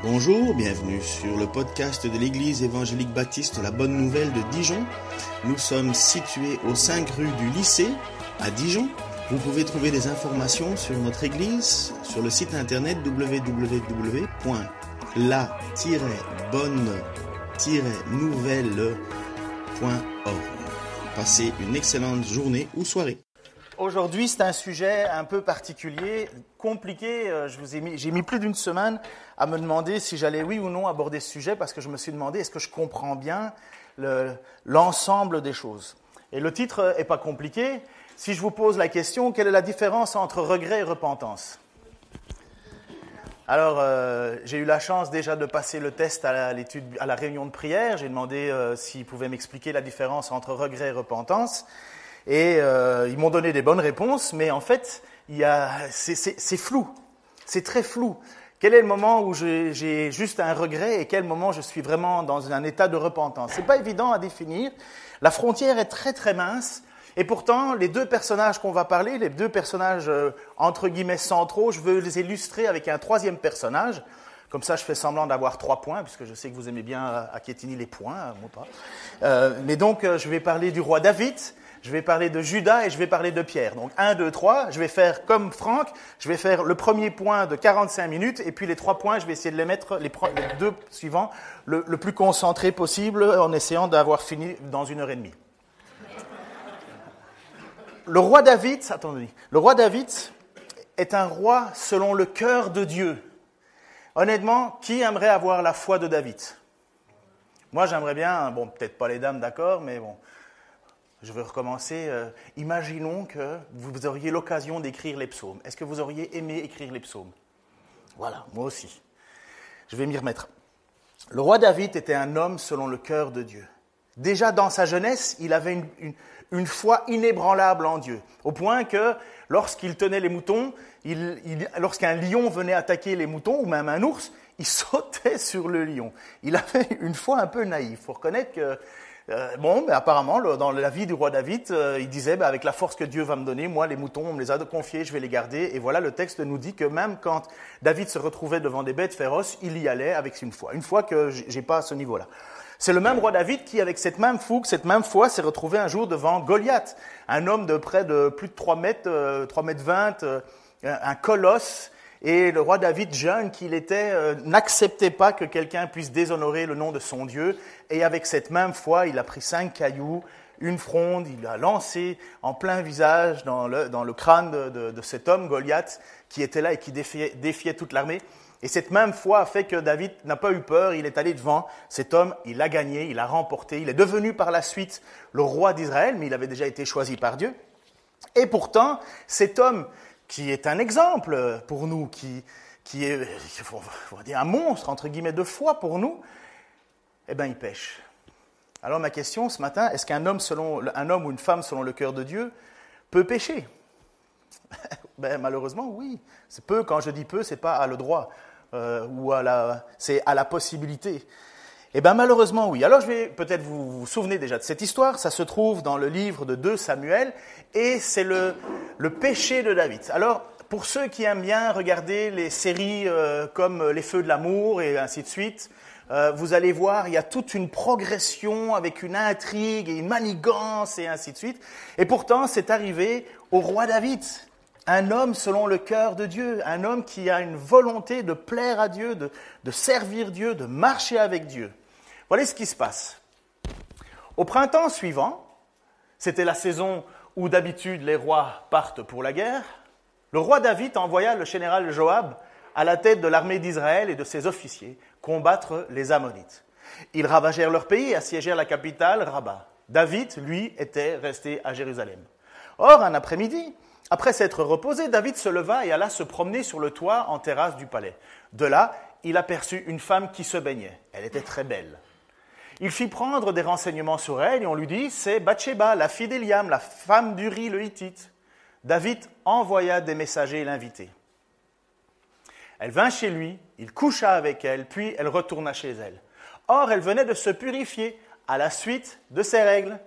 Bonjour, bienvenue sur le podcast de l'Église évangélique baptiste La Bonne Nouvelle de Dijon. Nous sommes situés aux 5 rues du lycée à Dijon. Vous pouvez trouver des informations sur notre Église sur le site internet www.la-bonne-nouvelle.org. Passez une excellente journée ou soirée. Aujourd'hui, c'est un sujet un peu particulier, compliqué. J'ai mis plus d'une semaine à me demander si j'allais, oui ou non, aborder ce sujet parce que je me suis demandé est-ce que je comprends bien l'ensemble des choses. Et le titre est pas compliqué. Si je vous pose la question, quelle est la différence entre regret et repentance ? Alors, j'ai eu la chance déjà de passer le test à la réunion de prière. J'ai demandé s'ils pouvaient m'expliquer la différence entre regret et repentance. Et ils m'ont donné des bonnes réponses, mais en fait, c'est flou, c'est très flou. Quel est le moment où j'ai juste un regret et quel moment je suis vraiment dans un état de repentance ? C'est pas évident à définir. La frontière est très très mince. Et pourtant, les deux personnages qu'on va parler, les deux personnages entre guillemets centraux, je veux les illustrer avec un troisième personnage. Comme ça, je fais semblant d'avoir 3 points, puisque je sais que vous aimez bien acquétiner les points, moi pas. Mais donc, je vais parler du roi David. Je vais parler de Judas et je vais parler de Pierre. Donc 1, 2, 3, je vais faire comme Franck, je vais faire le premier point de 45 minutes et puis les 3 points, je vais essayer de les mettre, les 2 suivants, le plus concentré possible en essayant d'avoir fini dans 1h30. Le roi David est un roi selon le cœur de Dieu. Honnêtement, qui aimerait avoir la foi de David ? Moi, j'aimerais bien, bon, peut-être pas les dames, d'accord, mais bon... Je vais recommencer. Imaginons que vous auriez l'occasion d'écrire les psaumes. Est-ce que vous auriez aimé écrire les psaumes ? Voilà, moi aussi. Je vais m'y remettre. Le roi David était un homme selon le cœur de Dieu. Déjà dans sa jeunesse, il avait une foi inébranlable en Dieu. Au point que lorsqu'il tenait les moutons, lorsqu'un lion venait attaquer les moutons, ou même un ours, il sautait sur le lion. Il avait une foi un peu naïve. Il faut reconnaître que... mais apparemment, dans la vie du roi David, il disait, avec la force que Dieu va me donner, moi, les moutons, on me les a confiés, je vais les garder. Et voilà, le texte nous dit que même quand David se retrouvait devant des bêtes féroces, il y allait avec une foi. Une foi que j'ai pas à ce niveau-là. C'est le même roi David qui, avec cette même fougue, cette même foi, s'est retrouvé un jour devant Goliath, un homme de près de plus de 3 mètres, 3 mètres 20, un colosse. Et le roi David, jeune qu'il était, n'acceptait pas que quelqu'un puisse déshonorer le nom de son Dieu. Et avec cette même foi, il a pris 5 cailloux, une fronde, il l'a lancé en plein visage dans le crâne de cet homme, Goliath, qui était là et qui défiait toute l'armée. Et cette même foi a fait que David n'a pas eu peur, il est allé devant cet homme, il a gagné, il a remporté. Il est devenu par la suite le roi d'Israël, mais il avait déjà été choisi par Dieu. Et pourtant, cet homme... qui est un exemple pour nous, qui est, on va dire, un monstre, entre guillemets, de foi pour nous, eh bien, il pêche. Alors, ma question ce matin, est-ce qu'un homme ou une femme selon le cœur de Dieu peut pécher ? Malheureusement, oui. C'est peu, quand je dis peu, c'est pas à le droit, c'est à la possibilité. Eh bien, malheureusement, oui. Alors, peut-être vous vous souvenez déjà de cette histoire. Ça se trouve dans le livre de 2 Samuel et c'est le péché de David. Alors, pour ceux qui aiment bien regarder les séries comme Les Feux de l'amour et ainsi de suite, vous allez voir, il y a toute une progression avec une intrigue et une manigance et ainsi de suite. Et pourtant, c'est arrivé au roi David. Un homme selon le cœur de Dieu, un homme qui a une volonté de plaire à Dieu, de servir Dieu, de marcher avec Dieu. Voilà ce qui se passe. Au printemps suivant, c'était la saison où d'habitude les rois partent pour la guerre, le roi David envoya le général Joab à la tête de l'armée d'Israël et de ses officiers combattre les Ammonites. Ils ravagèrent leur pays et assiégèrent la capitale, Rabat. David, lui, était resté à Jérusalem. Or, un après-midi, après s'être reposé, David se leva et alla se promener sur le toit en terrasse du palais. De là, il aperçut une femme qui se baignait. Elle était très belle. Il fit prendre des renseignements sur elle et on lui dit « C'est Bathsheba, la fille d'Éliam, la femme d'Uri le Hittite. » David envoya des messagers l'inviter. Elle vint chez lui, il coucha avec elle, puis elle retourna chez elle. Or, elle venait de se purifier à la suite de ses règles.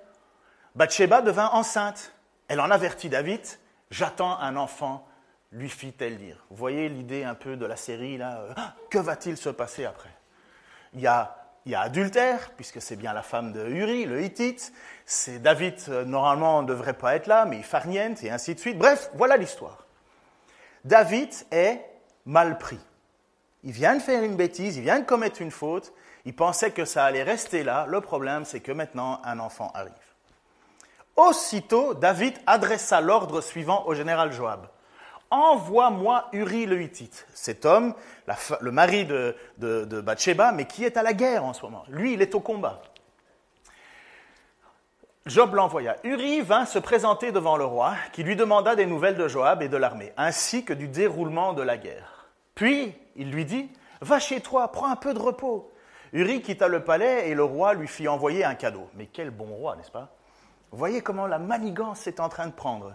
Bathsheba devint enceinte. Elle en avertit David « J'attends un enfant lui fit-elle dire. Vous voyez l'idée un peu de la série, là, que va-t-il se passer après? Il y a adultère, puisque c'est bien la femme de Uri, le Hittite. C'est David, normalement, ne devrait pas être là, mais il farniente, et ainsi de suite. Bref, voilà l'histoire. David est mal pris. Il vient de faire une bêtise, il vient de commettre une faute. Il pensait que ça allait rester là. Le problème, c'est que maintenant, un enfant arrive. Aussitôt, David adressa l'ordre suivant au général Joab. « Envoie-moi Uri le Hittite. » Cet homme, le mari de Bathsheba, mais qui est à la guerre en ce moment. Lui, il est au combat. Joab l'envoya. Uri vint se présenter devant le roi, qui lui demanda des nouvelles de Joab et de l'armée, ainsi que du déroulement de la guerre. Puis, il lui dit, « Va chez toi, prends un peu de repos. » Uri quitta le palais et le roi lui fit envoyer un cadeau. Mais quel bon roi, n'est-ce pas? Vous voyez comment la manigance est en train de prendre.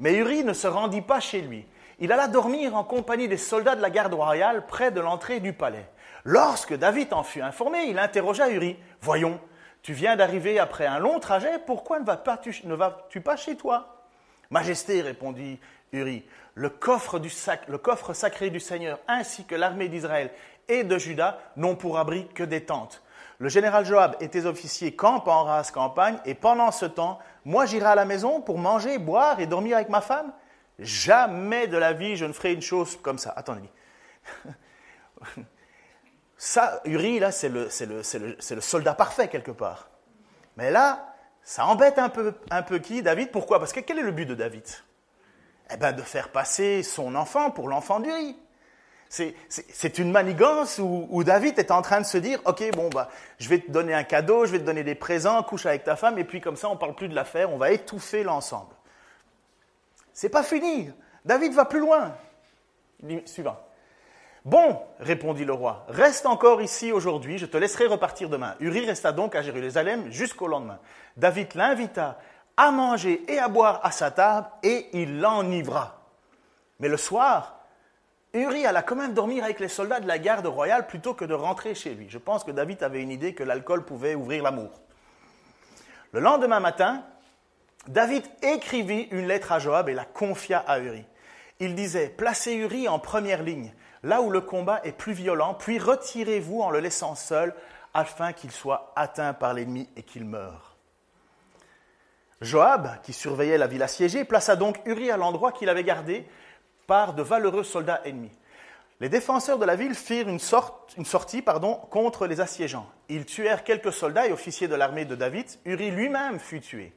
Mais Uri ne se rendit pas chez lui. Il alla dormir en compagnie des soldats de la garde royale près de l'entrée du palais. Lorsque David en fut informé, il interrogea Uri. « Voyons, tu viens d'arriver après un long trajet, pourquoi ne vas-tu pas chez toi ?»« Majesté, répondit Uri, le coffre sacré du Seigneur ainsi que l'armée d'Israël et de Juda n'ont pour abri que des tentes. Le général Joab et tes officiers campent en rase campagne, et pendant ce temps, moi j'irai à la maison pour manger, boire et dormir avec ma femme? Jamais de la vie je ne ferai une chose comme ça. » Attendez. Ça, Uri, là, c'est le soldat parfait quelque part. Mais là, ça embête un peu qui, David? Pourquoi? Parce que quel est le but de David? Eh bien, de faire passer son enfant pour l'enfant d'Uri. C'est une manigance où David est en train de se dire, « Ok, bon, je vais te donner un cadeau, je vais te donner des présents, couche avec ta femme, et puis comme ça, on ne parle plus de l'affaire, on va étouffer l'ensemble. » C'est pas fini. David va plus loin. Suivant. « Bon, répondit le roi, reste encore ici aujourd'hui, je te laisserai repartir demain. » Uri resta donc à Jérusalem jusqu'au lendemain. David l'invita à manger et à boire à sa table, et il l'enivra. Mais le soir, Uri alla quand même dormir avec les soldats de la garde royale plutôt que de rentrer chez lui. Je pense que David avait une idée que l'alcool pouvait ouvrir l'amour. Le lendemain matin, David écrivit une lettre à Joab et la confia à Uri. Il disait, « Placez Uri en première ligne, là où le combat est plus violent, puis retirez-vous en le laissant seul, afin qu'il soit atteint par l'ennemi et qu'il meure. » Joab, qui surveillait la ville assiégée, plaça donc Uri à l'endroit qu'il avait gardé par de valeureux soldats ennemis. Les défenseurs de la ville firent une sortie contre les assiégeants. Ils tuèrent quelques soldats et officiers de l'armée de David. Uri lui-même fut tué.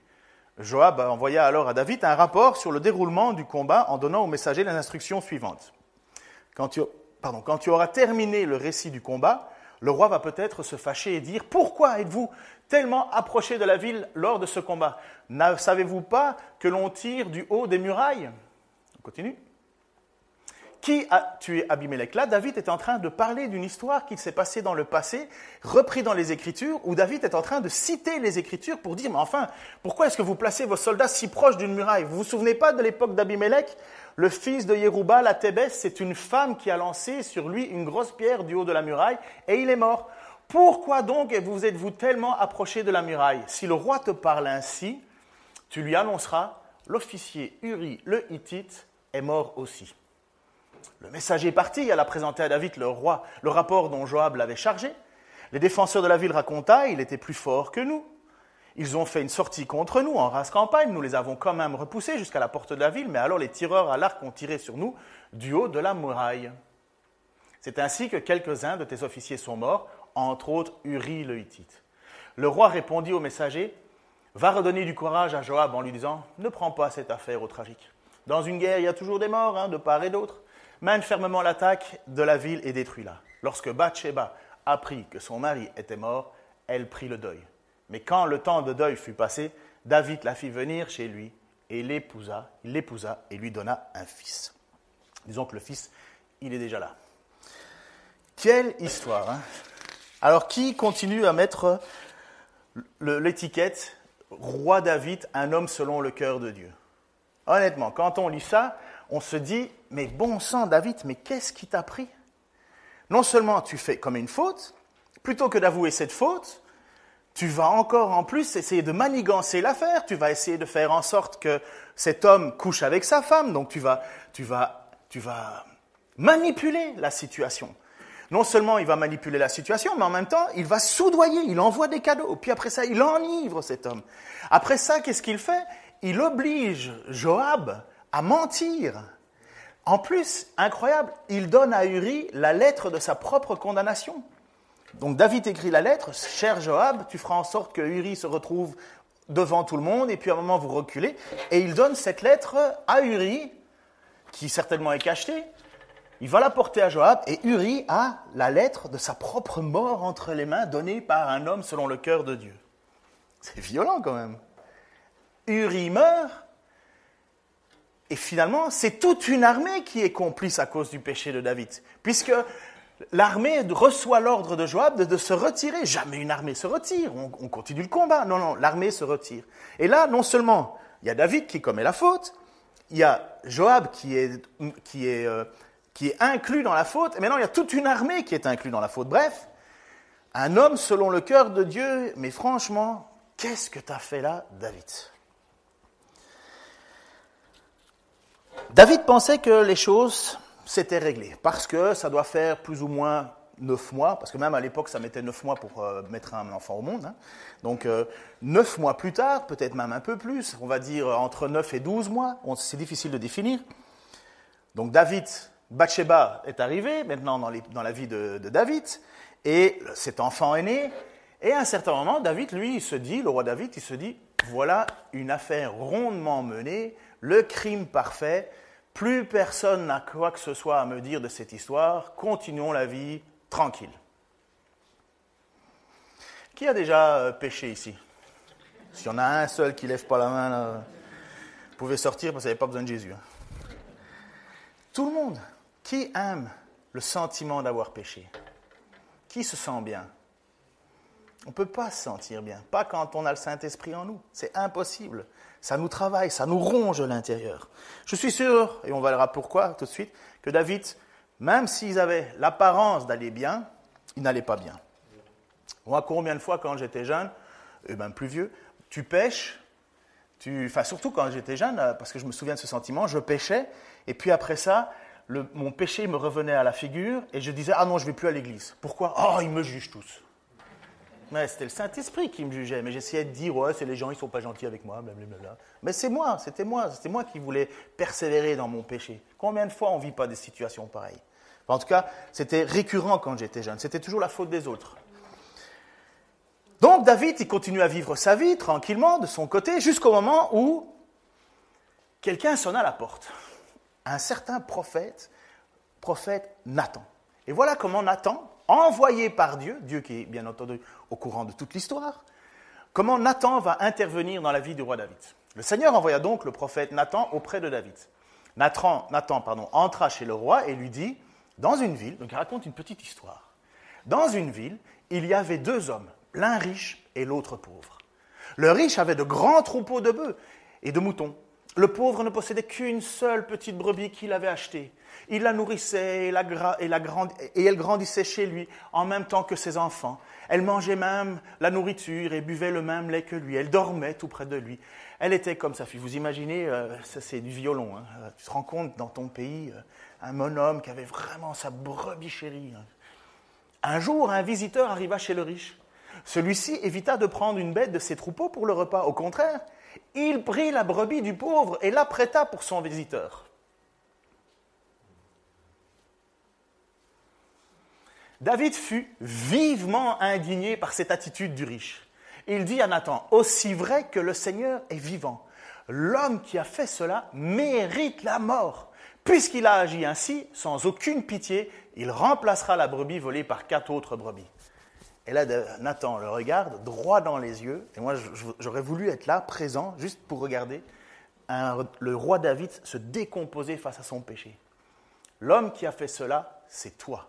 Joab envoya alors à David un rapport sur le déroulement du combat en donnant au messager les instructions suivantes. Quand tu auras terminé le récit du combat, le roi va peut-être se fâcher et dire « Pourquoi êtes-vous tellement approché de la ville lors de ce combat? Ne savez-vous pas que l'on tire du haut des murailles ?» On continue. Qui a tué Abimelech? Là, David est en train de parler d'une histoire qui s'est passée dans le passé, repris dans les Écritures, où David est en train de citer les Écritures pour dire « Mais enfin, pourquoi est-ce que vous placez vos soldats si proches d'une muraille? Vous vous souvenez pas de l'époque d'Abimelech? Le fils de Yérubal à Thébès, c'est une femme qui a lancé sur lui une grosse pierre du haut de la muraille et il est mort. Pourquoi donc vous êtes-vous tellement approché de la muraille? Si le roi te parle ainsi, tu lui annonceras « L'officier Uri le Hittite est mort aussi. » Le messager partit, alla présenter à David le rapport dont Joab l'avait chargé. Les défenseurs de la ville racontaient, il était plus fort que nous. Ils ont fait une sortie contre nous en rase campagne, nous les avons quand même repoussés jusqu'à la porte de la ville, mais alors les tireurs à l'arc ont tiré sur nous du haut de la muraille. C'est ainsi que quelques-uns de tes officiers sont morts, entre autres Uri le Hittite. Le roi répondit au messager, va redonner du courage à Joab en lui disant, ne prends pas cette affaire au tragique. Dans une guerre, il y a toujours des morts, de part et d'autre. Mène fermement l'attaque de la ville et détruis-la. Lorsque Bathsheba apprit que son mari était mort, elle prit le deuil. Mais quand le temps de deuil fut passé, David la fit venir chez lui et il l'épousa et lui donna un fils. Disons que le fils, il est déjà là. Quelle histoire, hein? Alors, qui continue à mettre l'étiquette « Roi David, un homme selon le cœur de Dieu » ? Honnêtement, quand on lit ça, on se dit, mais bon sang David, mais qu'est-ce qui t'a pris? Non seulement tu fais comme une faute, plutôt que d'avouer cette faute, tu vas encore en plus essayer de manigancer l'affaire, tu vas essayer de faire en sorte que cet homme couche avec sa femme, donc tu vas manipuler la situation. Non seulement il va manipuler la situation, mais en même temps, il va soudoyer, il envoie des cadeaux. Puis après ça, il enivre cet homme. Après ça, qu'est-ce qu'il fait? Il oblige Joab à mentir. En plus, incroyable, il donne à Uri la lettre de sa propre condamnation. Donc David écrit la lettre, « Cher Joab, tu feras en sorte que Uri se retrouve devant tout le monde, et puis à un moment vous reculez. » Et il donne cette lettre à Uri, qui certainement est cachetée. Il va la porter à Joab, et Uri a la lettre de sa propre mort entre les mains, donnée par un homme selon le cœur de Dieu. C'est violent quand même. Uri meurt, et finalement, c'est toute une armée qui est complice à cause du péché de David. Puisque l'armée reçoit l'ordre de Joab de se retirer. Jamais une armée se retire, on continue le combat. Non, l'armée se retire. Et là, non seulement il y a David qui commet la faute, il y a Joab qui est inclus dans la faute, et maintenant il y a toute une armée qui est inclue dans la faute. Bref, un homme selon le cœur de Dieu, mais franchement, qu'est-ce que tu as fait là, David? David pensait que les choses s'étaient réglées, parce que ça doit faire plus ou moins 9 mois, parce que même à l'époque, ça mettait 9 mois pour mettre un enfant au monde. Hein. Donc, 9 mois plus tard, peut-être même un peu plus, on va dire entre 9 et 12 mois, c'est difficile de définir. Donc, Bathsheba est arrivée, maintenant dans la vie de David, et cet enfant est né, et à un certain moment, David, lui, le roi David, il se dit, voilà une affaire rondement menée, le crime parfait, plus personne n'a quoi que ce soit à me dire de cette histoire, continuons la vie tranquille. Qui a déjà péché ici? S'il y en a un seul qui ne lève pas la main, là, vous pouvez sortir parce qu'il n'y avait pas besoin de Jésus. Hein. Tout le monde. Qui aime le sentiment d'avoir péché? Qui se sent bien? On ne peut pas se sentir bien, pas quand on a le Saint-Esprit en nous. C'est impossible. Ça nous travaille, ça nous ronge de l'intérieur. Je suis sûr, et on verra pourquoi tout de suite, que David, même s'ils avaient l'apparence d'aller bien, ils n'allaient pas bien. Moi, combien de fois quand j'étais jeune, et même plus vieux, tu pêches, surtout quand j'étais jeune, parce que je me souviens de ce sentiment, je pêchais, et puis après ça, mon péché me revenait à la figure, et je disais, ah non, je ne vais plus à l'église. Pourquoi? Oh, ils me jugent tous. Mais c'était le Saint-Esprit qui me jugeait. Mais j'essayais de dire, ouais, c'est les gens, ils ne sont pas gentils avec moi, blablabla. Mais c'était moi qui voulais persévérer dans mon péché. Combien de fois on ne vit pas des situations pareilles? En tout cas, c'était récurrent quand j'étais jeune. C'était toujours la faute des autres. Donc David, il continue à vivre sa vie tranquillement de son côté, jusqu'au moment où quelqu'un sonne à la porte. Un certain prophète Nathan. Et voilà comment Nathan, envoyé par Dieu qui est bien entendu au courant de toute l'histoire, comment Nathan va intervenir dans la vie du roi David. Le Seigneur envoya donc le prophète Nathan auprès de David. Nathan entra chez le roi et lui dit, dans une ville, donc il raconte une petite histoire, dans une ville, il y avait 2 hommes, l'un riche et l'autre pauvre. Le riche avait de grands troupeaux de bœufs et de moutons. Le pauvre ne possédait qu'une seule petite brebis qu'il avait achetée. Il la nourrissait et elle grandissait chez lui en même temps que ses enfants. Elle mangeait même la nourriture et buvait le même lait que lui. Elle dormait tout près de lui. Elle était comme sa fille. Vous imaginez, ça c'est du violon. Hein. Tu te rends compte dans ton pays, un bonhomme qui avait vraiment sa brebis chérie. Hein. Un jour, un visiteur arriva chez le riche. Celui-ci évita de prendre une bête de ses troupeaux pour le repas. Au contraire, il prit la brebis du pauvre et l'apprêta pour son visiteur. David fut vivement indigné par cette attitude du riche. Il dit à Nathan, « Aussi vrai que le Seigneur est vivant, l'homme qui a fait cela mérite la mort. Puisqu'il a agi ainsi, sans aucune pitié, il remplacera la brebis volée par 4 autres brebis. » Et là, Nathan le regarde droit dans les yeux. Et moi, j'aurais voulu être là, présent, juste pour regarder le roi David se décomposer face à son péché. L'homme qui a fait cela, c'est toi.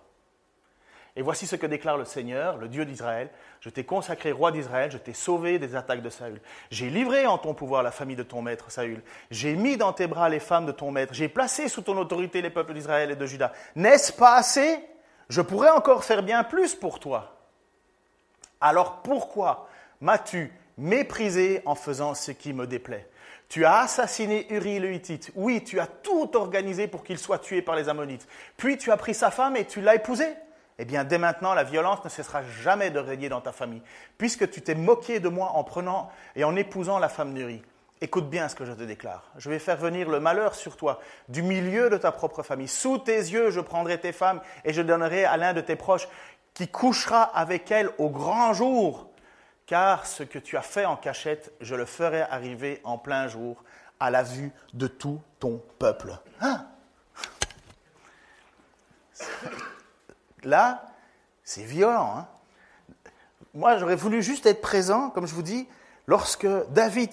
Et voici ce que déclare le Seigneur, le Dieu d'Israël. Je t'ai consacré roi d'Israël, je t'ai sauvé des attaques de Saül. J'ai livré en ton pouvoir la famille de ton maître Saül. J'ai mis dans tes bras les femmes de ton maître. J'ai placé sous ton autorité les peuples d'Israël et de Juda. N'est-ce pas assez? Je pourrais encore faire bien plus pour toi. Alors pourquoi m'as-tu méprisé en faisant ce qui me déplaît? Tu as assassiné Uri le Hittite. Oui, tu as tout organisé pour qu'il soit tué par les Ammonites. Puis tu as pris sa femme et tu l'as épousée. Eh bien, dès maintenant, la violence ne cessera jamais de régner dans ta famille, puisque tu t'es moqué de moi en prenant et en épousant la femme d'Uri. Écoute bien ce que je te déclare. Je vais faire venir le malheur sur toi, du milieu de ta propre famille. Sous tes yeux, je prendrai tes femmes et je donnerai à l'un de tes proches qui couchera avec elles au grand jour. Car ce que tu as fait en cachette, je le ferai arriver en plein jour à la vue de tout ton peuple. Hein? Là, c'est violent. Hein? Moi, j'aurais voulu juste être présent, comme je vous dis, lorsque David,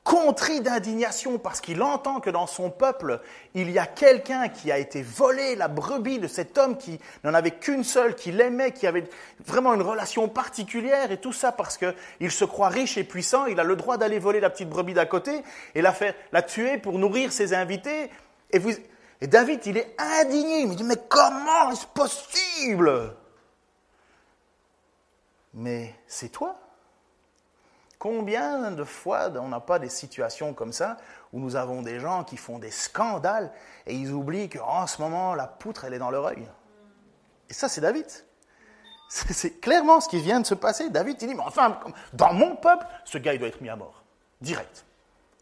contrit d'indignation parce qu'il entend que dans son peuple, il y a quelqu'un qui a été volé la brebis de cet homme qui n'en avait qu'une seule, qui l'aimait, qui avait vraiment une relation particulière, et tout ça parce qu'il se croit riche et puissant, il a le droit d'aller voler la petite brebis d'à côté et la tuer pour nourrir ses invités. Et David, il est indigné, il me dit, mais comment est-ce possible? Mais c'est toi. Combien de fois on n'a pas des situations comme ça où nous avons des gens qui font des scandales et ils oublient qu'en ce moment, la poutre, elle est dans leur œil. Et ça, c'est David. C'est clairement ce qui vient de se passer. David, il dit, mais enfin, dans mon peuple, ce gars, il doit être mis à mort. Direct.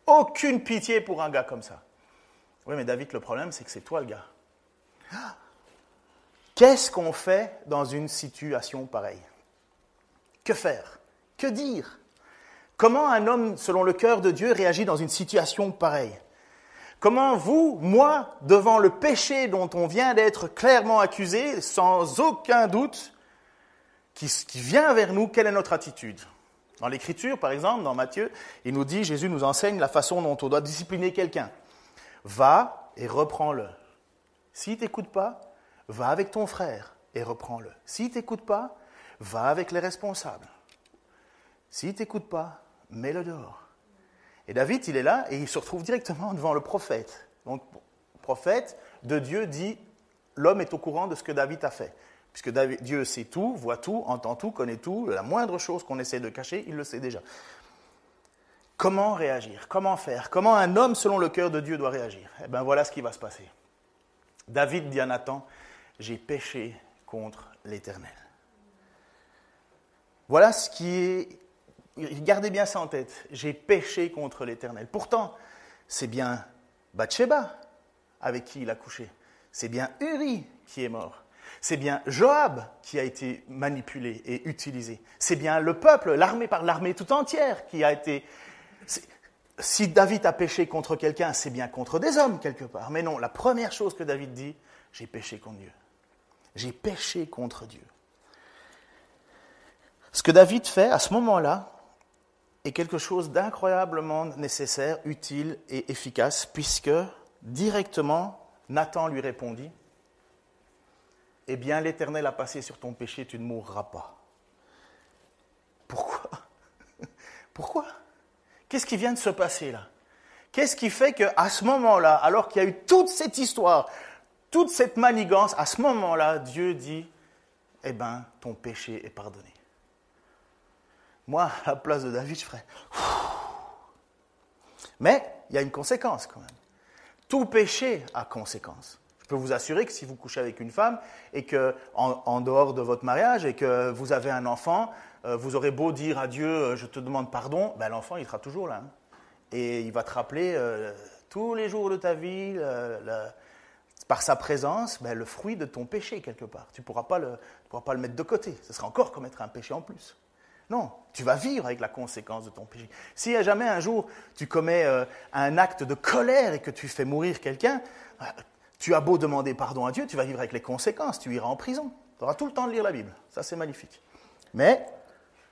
Aucune pitié pour un gars comme ça. Oui, mais David, le problème, c'est que c'est toi le gars. Qu'est-ce qu'on fait dans une situation pareille? Que faire? Que dire? Comment un homme, selon le cœur de Dieu, réagit dans une situation pareille? Comment vous, moi, devant le péché dont on vient d'être clairement accusé, sans aucun doute, qui vient vers nous, quelle est notre attitude? Dans l'Écriture, par exemple, dans Matthieu, il nous dit, Jésus nous enseigne la façon dont on doit discipliner quelqu'un. Va et reprends-le. S'il ne t'écoute pas, va avec ton frère et reprends-le. S'il ne t'écoute pas, va avec les responsables. S'il ne t'écoute pas, mets-le dehors. Et David, il est là et il se retrouve directement devant le prophète. Donc, le prophète de Dieu dit, l'homme est au courant de ce que David a fait. Puisque Dieu sait tout, voit tout, entend tout, connaît tout. La moindre chose qu'on essaie de cacher, il le sait déjà. Comment réagir? Comment faire? Comment un homme selon le cœur de Dieu doit réagir? Eh bien, voilà ce qui va se passer. David dit à Nathan, j'ai péché contre l'Éternel. Voilà ce qui est... Gardez bien ça en tête. J'ai péché contre l'Éternel. Pourtant, c'est bien Bathsheba avec qui il a couché. C'est bien Uri qui est mort. C'est bien Joab qui a été manipulé et utilisé. C'est bien le peuple, l'armée tout entière qui a été... Si David a péché contre quelqu'un, c'est bien contre des hommes quelque part. Mais non, la première chose que David dit, j'ai péché contre Dieu. J'ai péché contre Dieu. Ce que David fait à ce moment-là est quelque chose d'incroyablement nécessaire, utile et efficace, puisque directement, Nathan lui répondit, « Eh bien, l'Éternel a passé sur ton péché, tu ne mourras pas. » Pourquoi? Pourquoi? Qu'est-ce qui vient de se passer là? Qu'est-ce qui fait qu'à ce moment-là, alors qu'il y a eu toute cette histoire, toute cette manigance, à ce moment-là, Dieu dit, « Eh bien, ton péché est pardonné. » Moi, à la place de David, je ferais... Mais il y a une conséquence quand même. Tout péché a conséquence. Je peux vous assurer que si vous couchez avec une femme et qu'en dehors de votre mariage et que vous avez un enfant, vous aurez beau dire à Dieu, je te demande pardon, ben l'enfant il sera toujours là. Hein. Et il va te rappeler tous les jours de ta vie, par sa présence, ben, le fruit de ton péché quelque part. Tu ne pourras pas le mettre de côté. Ce sera encore commettre un péché en plus. Non, tu vas vivre avec la conséquence de ton péché. Si jamais un jour tu commets un acte de colère et que tu fais mourir quelqu'un, tu as beau demander pardon à Dieu, tu vas vivre avec les conséquences, tu iras en prison. Tu auras tout le temps de lire la Bible, ça c'est magnifique. Mais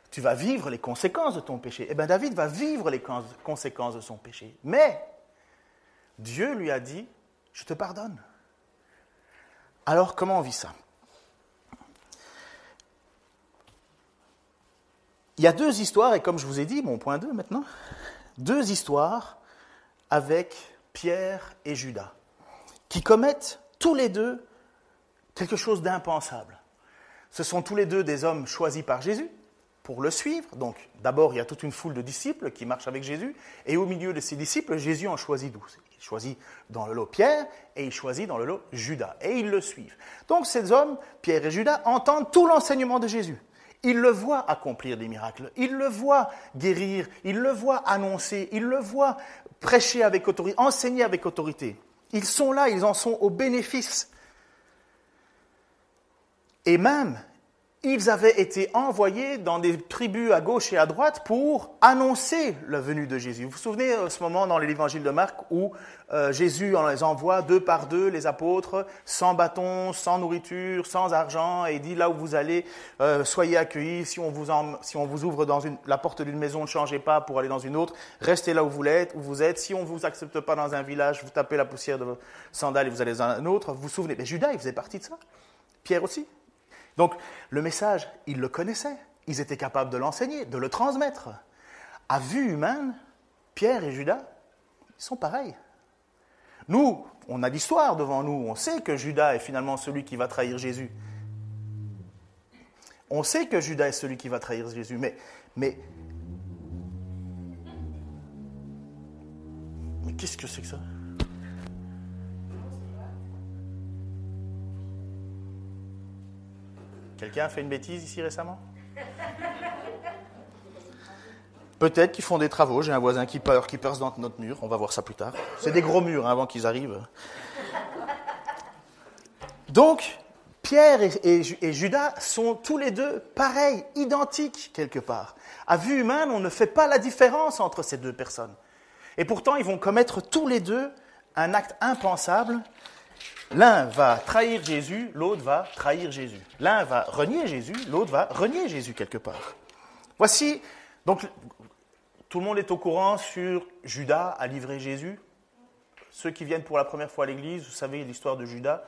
tu vas vivre les conséquences de ton péché. Eh bien David va vivre les conséquences de son péché. Mais Dieu lui a dit, je te pardonne. Alors comment on vit ça? Il y a deux histoires, et comme je vous ai dit, mon point 2 maintenant, deux histoires avec Pierre et Judas, qui commettent tous les deux quelque chose d'impensable. Ce sont tous les deux des hommes choisis par Jésus, pour le suivre. Donc, d'abord, il y a toute une foule de disciples qui marchent avec Jésus. Et au milieu de ces disciples, Jésus en choisit 12. Il choisit dans le lot Pierre et il choisit dans le lot Judas. Et ils le suivent. Donc, ces hommes, Pierre et Judas, entendent tout l'enseignement de Jésus. Ils le voient accomplir des miracles. Ils le voient guérir. Ils le voient annoncer. Ils le voient prêcher avec autorité, enseigner avec autorité. Ils sont là, ils en sont au bénéfice. Et même, ils avaient été envoyés dans des tribus à gauche et à droite pour annoncer la venue de Jésus. Vous vous souvenez de ce moment dans l'évangile de Marc où Jésus en les envoie 2 par 2, les apôtres, sans bâton, sans nourriture, sans argent, et il dit là où vous allez, soyez accueillis. Si on vous ouvre la porte d'une maison, ne changez pas pour aller dans une autre. Restez là où vous êtes. Si on ne vous accepte pas dans un village, vous tapez la poussière de vos sandales et vous allez dans un autre. Vous vous souvenez, mais Judas, il faisait partie de ça. Pierre aussi. Donc, le message, ils le connaissaient. Ils étaient capables de l'enseigner, de le transmettre. À vue humaine, Pierre et Judas, ils sont pareils. Nous, on a l'histoire devant nous. On sait que Judas est finalement celui qui va trahir Jésus. On sait que Judas est celui qui va trahir Jésus. Mais qu'est-ce que c'est que ça ? Quelqu'un a fait une bêtise ici récemment ? Peut-être qu'ils font des travaux. J'ai un voisin qui perce dans notre mur. On va voir ça plus tard. C'est des gros murs avant qu'ils arrivent. Donc, Pierre et Judas sont tous les deux pareils, identiques quelque part. À vue humaine, on ne fait pas la différence entre ces deux personnes. Et pourtant, ils vont commettre tous les deux un acte impensable. L'un va trahir Jésus, l'autre va trahir Jésus. L'un va renier Jésus, l'autre va renier Jésus quelque part. Voici, donc, tout le monde est au courant sur Judas a livré Jésus. Ceux qui viennent pour la première fois à l'église, vous savez l'histoire de Judas,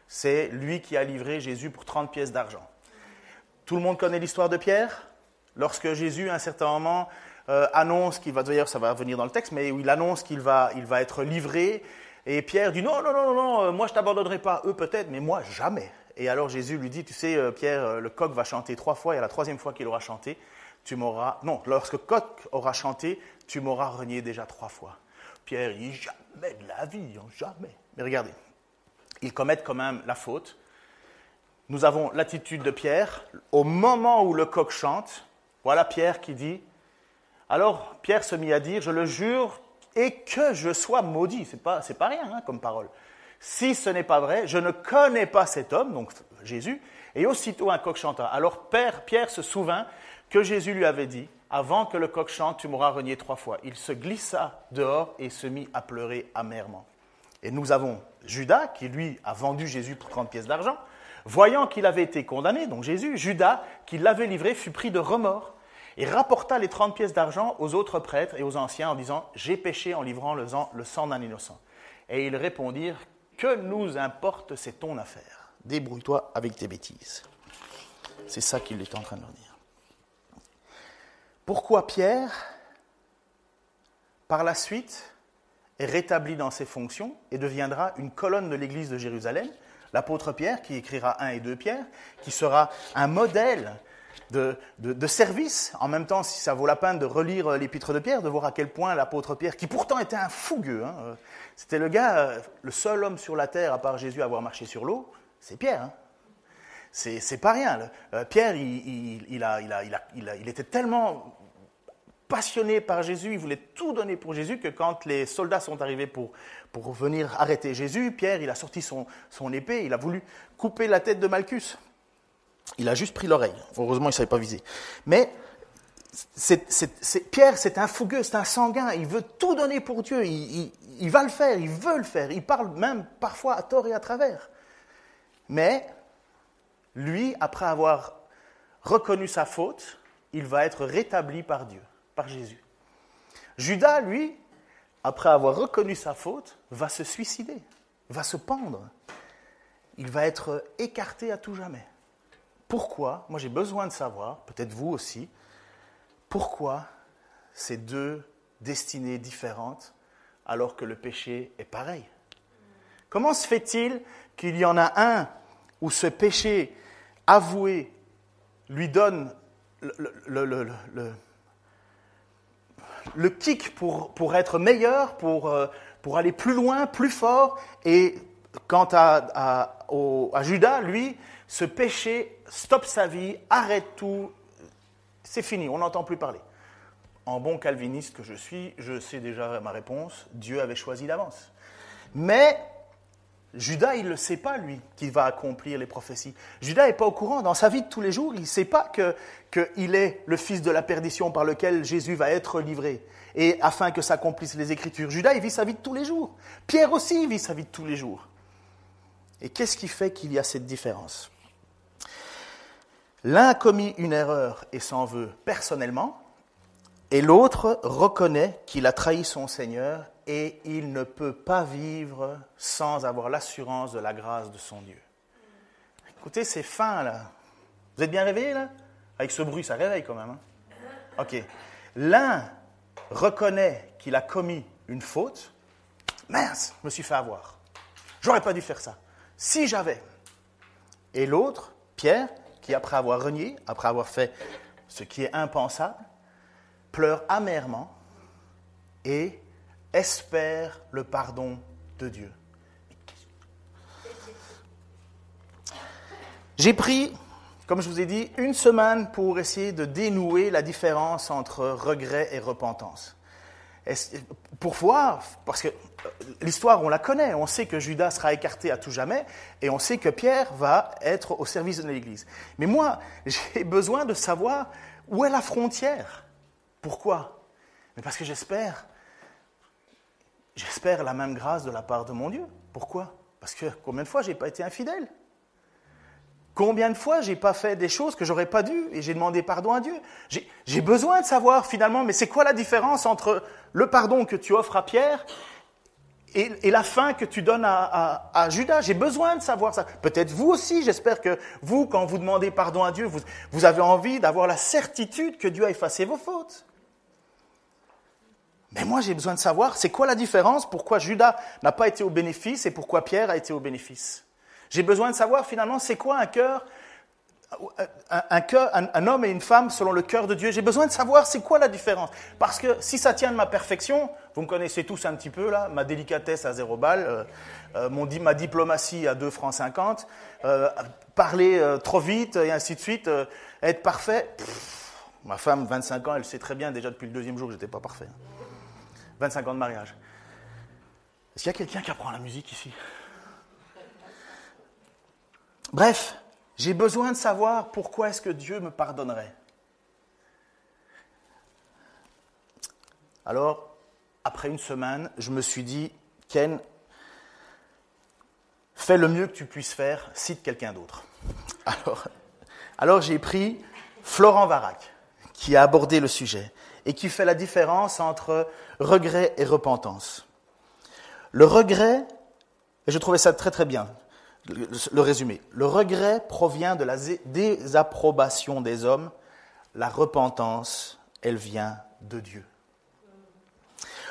c'est lui qui a livré Jésus pour 30 pièces d'argent. Tout le monde connaît l'histoire de Pierre. Lorsque Jésus, à un certain moment, annonce qu'il va, d'ailleurs ça va venir dans le texte, mais où il annonce qu'il va être livré. Et Pierre dit non, moi je ne t'abandonnerai pas, eux peut-être, mais moi jamais. Et alors Jésus lui dit, tu sais Pierre, le coq va chanter 3 fois, et à la 3e fois qu'il aura chanté, lorsque le coq aura chanté, tu m'auras renié déjà 3 fois. Pierre dit, jamais de la vie, jamais. Mais regardez, ils commettent quand même la faute. Nous avons l'attitude de Pierre, au moment où le coq chante, voilà Pierre qui dit, alors Pierre se mit à dire, je le jure, et que je sois maudit. C'est pas rien comme parole. Si ce n'est pas vrai, je ne connais pas cet homme, donc Jésus, et aussitôt un coq chanta. Alors Pierre se souvint que Jésus lui avait dit, avant que le coq chante, tu m'auras renié 3 fois. Il se glissa dehors et se mit à pleurer amèrement. Et nous avons Judas, qui lui a vendu Jésus pour 30 pièces d'argent. Voyant qu'il avait été condamné, donc Jésus, Judas, qui l'avait livré, fut pris de remords et rapporta les 30 pièces d'argent aux autres prêtres et aux anciens en disant « J'ai péché en livrant le sang d'un innocent. » Et ils répondirent « Que nous importe, c'est ton affaire. Débrouille-toi avec tes bêtises. » C'est ça qu'il est en train de leur dire. Pourquoi Pierre, par la suite, est rétabli dans ses fonctions et deviendra une colonne de l'église de Jérusalem, l'apôtre Pierre, qui écrira 1 et 2 Pierre, qui sera un modèle de service. En même temps, si ça vaut la peine de relire l'épître de Pierre, de voir à quel point l'apôtre Pierre, qui pourtant était un fougueux, c'était le gars, le seul homme sur la terre, à part Jésus, à avoir marché sur l'eau, c'est Pierre. C'est pas rien. Pierre, il était tellement passionné par Jésus, il voulait tout donner pour Jésus, que quand les soldats sont arrivés pour venir arrêter Jésus, Pierre, il a sorti son épée, il a voulu couper la tête de Malchus. Il a juste pris l'oreille. Heureusement, il ne savait pas viser. Mais Pierre, c'est un fougueux, c'est un sanguin. Il veut tout donner pour Dieu. Il va le faire, il veut le faire. Il parle même parfois à tort et à travers. Mais lui, après avoir reconnu sa faute, il va être rétabli par Dieu, par Jésus. Judas, lui, après avoir reconnu sa faute, va se suicider, va se pendre. Il va être écarté à tout jamais. Pourquoi ? Moi, j'ai besoin de savoir, peut-être vous aussi, pourquoi ces deux destinées différentes alors que le péché est pareil ? Comment se fait-il qu'il y en a un où ce péché avoué lui donne le kick pour être meilleur, pour aller plus loin, plus fort. Et quant à Judas, lui, ce péché stoppe sa vie, arrête tout, c'est fini, on n'entend plus parler. En bon calviniste que je suis, je sais déjà ma réponse, Dieu avait choisi d'avance. Mais Judas, il ne le sait pas, lui, qu'il va accomplir les prophéties. Judas n'est pas au courant. Dans sa vie de tous les jours, il ne sait pas qu'il est le fils de la perdition par lequel Jésus va être livré, et afin que s'accomplissent les Écritures. Judas, il vit sa vie de tous les jours. Pierre aussi, il vit sa vie de tous les jours. Et qu'est-ce qui fait qu'il y a cette différence ? L'un a commis une erreur et s'en veut personnellement, et l'autre reconnaît qu'il a trahi son Seigneur et il ne peut pas vivre sans avoir l'assurance de la grâce de son Dieu. Écoutez, c'est fin, là. Vous êtes bien réveillés, là ? Avec ce bruit, ça réveille quand même. Hein ? OK. L'un reconnaît qu'il a commis une faute. Mince, je me suis fait avoir. J'aurais pas dû faire ça. Si j'avais. Et l'autre, Pierre, qui après avoir renié, après avoir fait ce qui est impensable, pleure amèrement et espère le pardon de Dieu. J'ai pris, comme je vous ai dit, une semaine pour essayer de dénouer la différence entre regret et repentance. Pour voir, parce que l'histoire, on la connaît, on sait que Judas sera écarté à tout jamais, et on sait que Pierre va être au service de l'Église. Mais moi, j'ai besoin de savoir où est la frontière. Pourquoi ? Mais parce que j'espère la même grâce de la part de mon Dieu. Pourquoi ? Parce que combien de fois je n'ai pas été infidèle ? Combien de fois je n'ai pas fait des choses que je n'aurais pas dû et j'ai demandé pardon à Dieu ? J'ai besoin de savoir finalement, mais c'est quoi la différence entre le pardon que tu offres à Pierre et la fin que tu donnes à Judas ? J'ai besoin de savoir ça. Peut-être vous aussi, j'espère que vous, quand vous demandez pardon à Dieu, vous avez envie d'avoir la certitude que Dieu a effacé vos fautes. Mais moi, j'ai besoin de savoir, c'est quoi la différence, pourquoi Judas n'a pas été au bénéfice et pourquoi Pierre a été au bénéfice. J'ai besoin de savoir, finalement, c'est quoi un homme et une femme selon le cœur de Dieu. J'ai besoin de savoir, c'est quoi la différence. Parce que si ça tient de ma perfection, vous me connaissez tous un petit peu, là, ma délicatesse à 0 balles, ma diplomatie à 2 francs 50, parler trop vite, et ainsi de suite, être parfait. Ma femme, 25 ans, elle sait très bien, déjà depuis le 2e jour, que je n'étais pas parfait. 25 ans de mariage. Est-ce qu'il y a quelqu'un qui apprend la musique ici ? Bref, j'ai besoin de savoir pourquoi est-ce que Dieu me pardonnerait. Alors, après une semaine, je me suis dit, Ken, fais le mieux que tu puisses faire, cite quelqu'un d'autre. Alors j'ai pris Florent Varac, qui a abordé le sujet et qui fait la différence entre regret et repentance. Le regret, et je trouvais ça très très bien, le résumé. Le regret provient de la désapprobation des hommes. La repentance, elle vient de Dieu.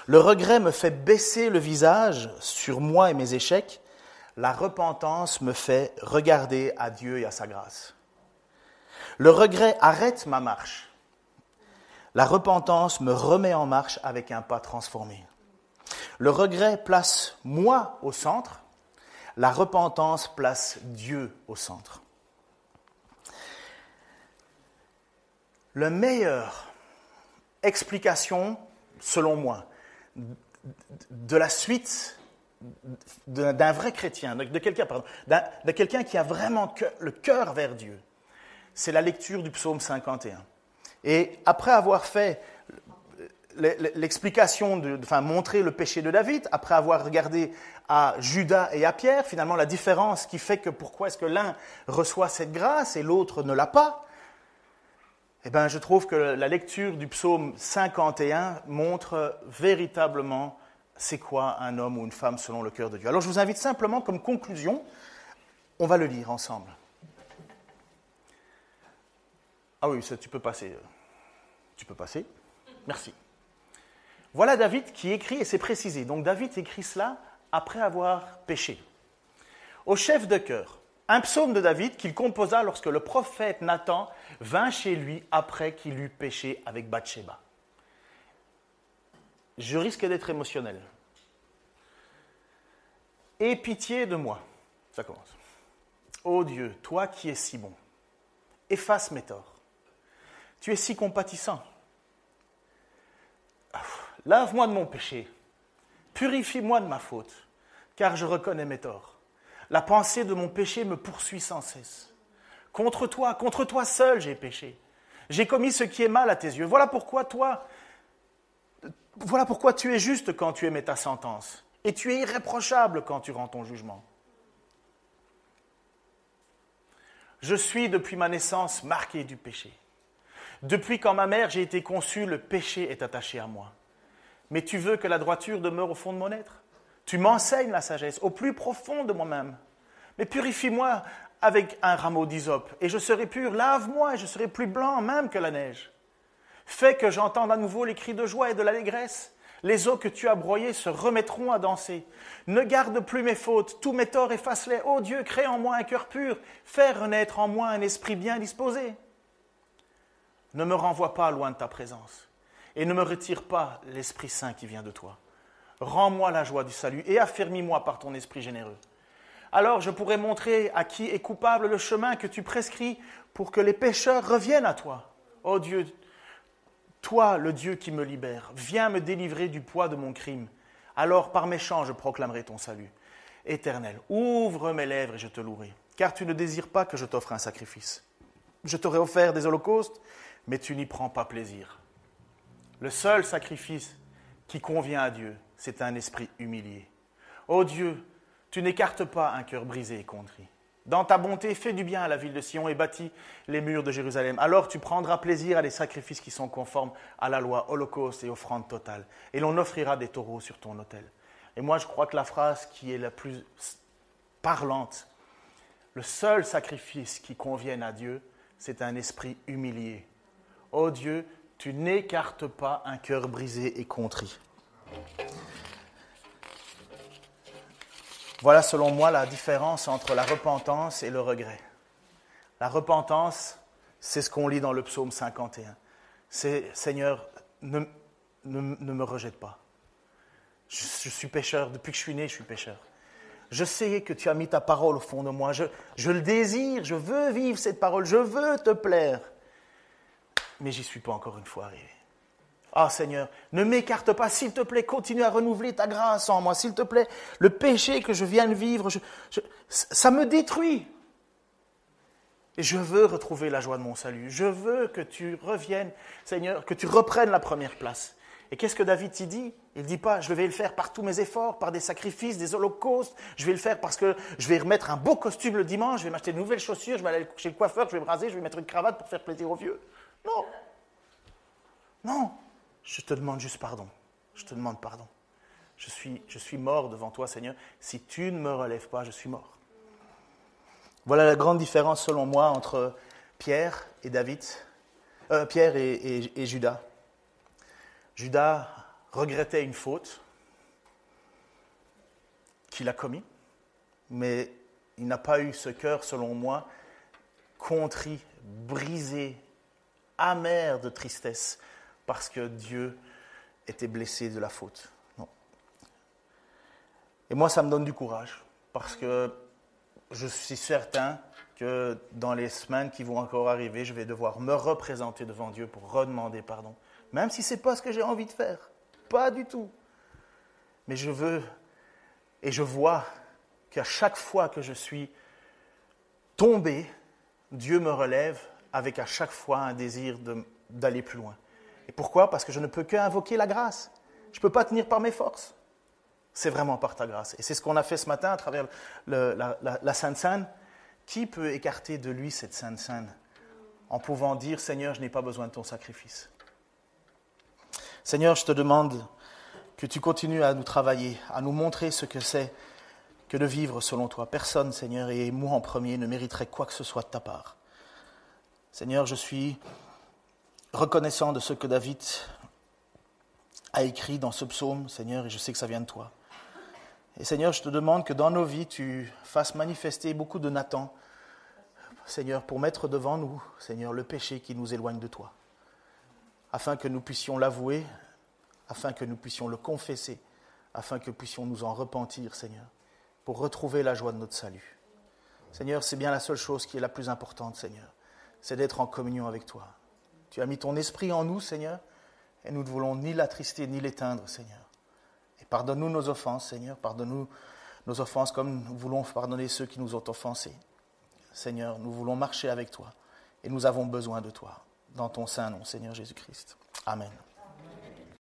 Le regret me fait baisser le visage sur moi et mes échecs. La repentance me fait regarder à Dieu et à sa grâce. Le regret arrête ma marche. La repentance me remet en marche avec un pas transformé. Le regret place moi au centre. La repentance place Dieu au centre. La meilleure explication, selon moi, de la suite d'un vrai chrétien, de quelqu'un qui a vraiment le cœur vers Dieu, c'est la lecture du psaume 51. Et après avoir fait l'explication, montrer le péché de David, après avoir regardé à Judas et à Pierre, finalement la différence qui fait que pourquoi est-ce que l'un reçoit cette grâce et l'autre ne l'a pas, eh bien, je trouve que la lecture du psaume 51 montre véritablement c'est quoi un homme ou une femme selon le cœur de Dieu. Alors je vous invite simplement comme conclusion, on va le lire ensemble. Ah oui, ça, tu peux passer. Tu peux passer. Merci. Voilà David qui écrit, et c'est précisé. Donc David écrit cela après avoir péché. Au chef de chœur, Un psaume de David qu'il composa lorsque le prophète Nathan vint chez lui après qu'il eut péché avec Bathsheba. Je risque d'être émotionnel. Aie pitié de moi. Ça commence. Ô Dieu, toi qui es si bon, efface mes torts. Tu es si compatissant. Lave-moi de mon péché. Purifie-moi de ma faute, car je reconnais mes torts. La pensée de mon péché me poursuit sans cesse. Contre toi seul j'ai péché. J'ai commis ce qui est mal à tes yeux. Voilà pourquoi tu es juste quand tu émets ta sentence. Et tu es irréprochable quand tu rends ton jugement. Je suis depuis ma naissance marqué du péché. Depuis quand ma mère j'ai été conçue, le péché est attaché à moi. Mais tu veux que la droiture demeure au fond de mon être? Tu m'enseignes la sagesse au plus profond de moi-même. Mais purifie-moi avec un rameau d'hysope, et je serai pur. Lave-moi, et je serai plus blanc même que la neige. Fais que j'entende à nouveau les cris de joie et de l'allégresse. Les os que tu as broyés se remettront à danser. Ne garde plus mes fautes, tous mes torts efface-les. Ô Dieu, crée en moi un cœur pur. Fais renaître en moi un esprit bien disposé. Ne me renvoie pas loin de ta présence, et ne me retire pas l'Esprit Saint qui vient de toi. Rends-moi la joie du salut et affermis-moi par ton esprit généreux. Alors je pourrai montrer à qui est coupable le chemin que tu prescris pour que les pécheurs reviennent à toi. Ô Dieu, toi, le Dieu qui me libère, viens me délivrer du poids de mon crime. Alors par mes chants je proclamerai ton salut. Éternel, ouvre mes lèvres et je te louerai, car tu ne désires pas que je t'offre un sacrifice. Je t'aurais offert des holocaustes, mais tu n'y prends pas plaisir. Le seul sacrifice qui convient à Dieu, c'est un esprit humilié. Ô Dieu, tu n'écartes pas un cœur brisé et contrit. Dans ta bonté, fais du bien à la ville de Sion et bâtis les murs de Jérusalem. Alors tu prendras plaisir à des sacrifices qui sont conformes à la loi, holocauste et offrande totale. Et l'on offrira des taureaux sur ton autel. Et moi, je crois que la phrase qui est la plus parlante, le seul sacrifice qui convienne à Dieu, c'est un esprit humilié. Ô Dieu, tu n'écartes pas un cœur brisé et contrit. Voilà, selon moi, la différence entre la repentance et le regret. La repentance, c'est ce qu'on lit dans le psaume 51. C'est « Seigneur, ne me rejette pas. Je suis pécheur. Depuis que je suis né, je suis pécheur. Je sais que tu as mis ta parole au fond de moi. Je le désire, je veux vivre cette parole, je veux te plaire. Mais j'y suis pas encore une fois arrivé. Ah Seigneur, ne m'écarte pas, s'il te plaît, continue à renouveler ta grâce en moi, s'il te plaît. Le péché que je viens de vivre, ça me détruit. Et je veux retrouver la joie de mon salut. Je veux que tu reviennes, Seigneur, que tu reprennes la première place. Et qu'est-ce que David t'y dit? Il ne dit pas, je vais le faire par tous mes efforts, par des sacrifices, des holocaustes. Je vais le faire parce que je vais remettre un beau costume le dimanche, je vais m'acheter de nouvelles chaussures, je vais aller chez le coiffeur, je vais me raser, je vais mettre une cravate pour faire plaisir aux vieux. Non. Non. Je te demande juste pardon. Je te demande pardon. Je suis mort devant toi, Seigneur. Si tu ne me relèves pas, je suis mort. Voilà la grande différence, selon moi, entre Pierre et Judas. Judas regrettait une faute qu'il a commise, mais il n'a pas eu ce cœur, selon moi, contrit, brisé, amer de tristesse, parce que Dieu était blessé de la faute. Non. Et moi, ça me donne du courage, parce que je suis certain que dans les semaines qui vont encore arriver, je vais devoir me représenter devant Dieu pour redemander pardon. Même si ce n'est pas ce que j'ai envie de faire. Pas du tout. Mais je veux, et je vois qu'à chaque fois que je suis tombé, Dieu me relève avec à chaque fois un désir d'aller plus loin. Et pourquoi? Parce que je ne peux qu'invoquer la grâce. Je ne peux pas tenir par mes forces. C'est vraiment par ta grâce. Et c'est ce qu'on a fait ce matin à travers la Sainte Seine. Qui peut écarter de lui cette Sainte Seine en pouvant dire, Seigneur, je n'ai pas besoin de ton sacrifice. Seigneur, je te demande que tu continues à nous travailler, à nous montrer ce que c'est que de vivre selon toi. Personne, Seigneur, et moi en premier, ne mériterait quoi que ce soit de ta part. Seigneur, je suis reconnaissant de ce que David a écrit dans ce psaume, Seigneur, et je sais que ça vient de toi. Et Seigneur, je te demande que dans nos vies, tu fasses manifester beaucoup de Nathan, Seigneur, pour mettre devant nous, Seigneur, le péché qui nous éloigne de toi, afin que nous puissions l'avouer, afin que nous puissions le confesser, afin que nous puissions nous en repentir, Seigneur, pour retrouver la joie de notre salut. Seigneur, c'est bien la seule chose qui est la plus importante, Seigneur, c'est d'être en communion avec toi. Tu as mis ton esprit en nous, Seigneur, et nous ne voulons ni l'attrister ni l'éteindre, Seigneur. Et pardonne-nous nos offenses, Seigneur, pardonne-nous nos offenses comme nous voulons pardonner ceux qui nous ont offensés. Seigneur, nous voulons marcher avec toi et nous avons besoin de toi. Dans ton saint nom, Seigneur Jésus-Christ. Amen.